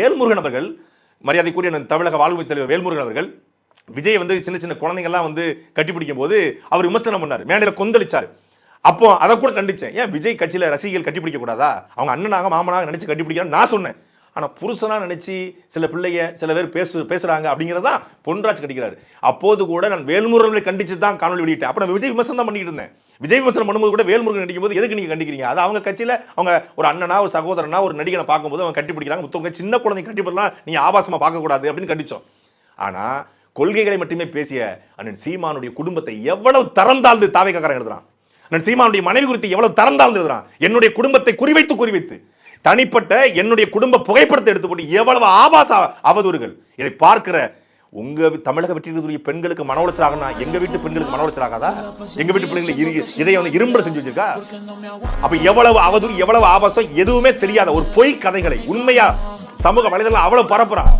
வேல்முருகன் அவர்கள், மரியாதைக்குரிய தமிழக வாழ்வுரிமை தலைவர் வேல்முருகன் அவர்கள் விஜய் வந்து சின்ன சின்ன குழந்தைங்கள்லாம் வந்து கட்டிப்பிடிக்கும் போது அவர் விமர்சனம் பண்ணார், மேடையில் கொந்தளிச்சார். அப்போ அதை கூட கண்டிச்சேன். ஏன் விஜய் கட்சியில ரசிகர்கள் கட்டிப்பிடிக்க கூடாதா? அவங்க அண்ணனாக மாமனாக நினைச்சு கட்டிப்பிடிக்கிறான்னு நான் சொன்னேன். ஆனா புருஷனா நினைச்சு சில பிள்ளைங்க சில பேர் பேசுறாங்க அப்படிங்கிறதா பொன்ராஜ் கண்டிக்கிறாரு. அப்போது கூட நான் வேல்முருகனை கண்டிச்சு தான் காணொலி வெளியிட்டேன். அப்ப நான் விஜய் விமர்சனம் தான் பண்ணிட்டு இருந்தேன். விஜய் விமர்சனம் பண்ணும்போது கூட வேல்முருகன் நடிக்கும் போது எதுக்கு நீங்க கண்டிக்கிறீங்க? அது அவங்க கட்சியில அவங்க ஒரு அண்ணனா ஒரு சகோதரனா ஒரு நடிகனை பார்க்கும்போது அவங்க கட்டிப்பிடிக்கிறாங்க. மொத்தவங்க சின்ன குழந்தை கட்டிப்பிடலாம், நீங்க ஆபாசமா பார்க்க கூடாது அப்படின்னு கண்டிச்சோம். ஆனா கொள்கைகளை மட்டுமே பேசிய அண்ணன் சீமானுடைய குடும்பத்தை எவ்வளவு தரம் தாழ்ந்து தாவேக்காரன் எழுதுறான். அண்ணன் சீமானுடைய மனைவி குறித்து எவ்வளவு தரம் தாழ்ந்து எழுதுறான். என்னுடைய குடும்பத்தை குறிவைத்து தனிப்பட்ட என்னுடைய குடும்ப புகைப்படத்தை எடுத்து போட்டு எவ்வளவு ஆபாச அவதூறுகள். இதை பார்க்கிற உங்க தமிழக வெற்றியுடைய பெண்களுக்கு மன உளைச்சல் ஆகனா எங்க வீட்டு பெண்களுக்கு மன உளைச்சல் ஆகாதா? எங்க வீட்டு பிள்ளைங்களை இதை வந்து இரும்பு செஞ்சு வச்சிருக்கா? அப்ப எவ்வளவு அவதூறு, எவ்வளவு ஆபாசம், எதுவுமே தெரியாத ஒரு பொய் கதைகளை உண்மையா சமூக வலைதளம் அவ்வளவு பரப்புறான்.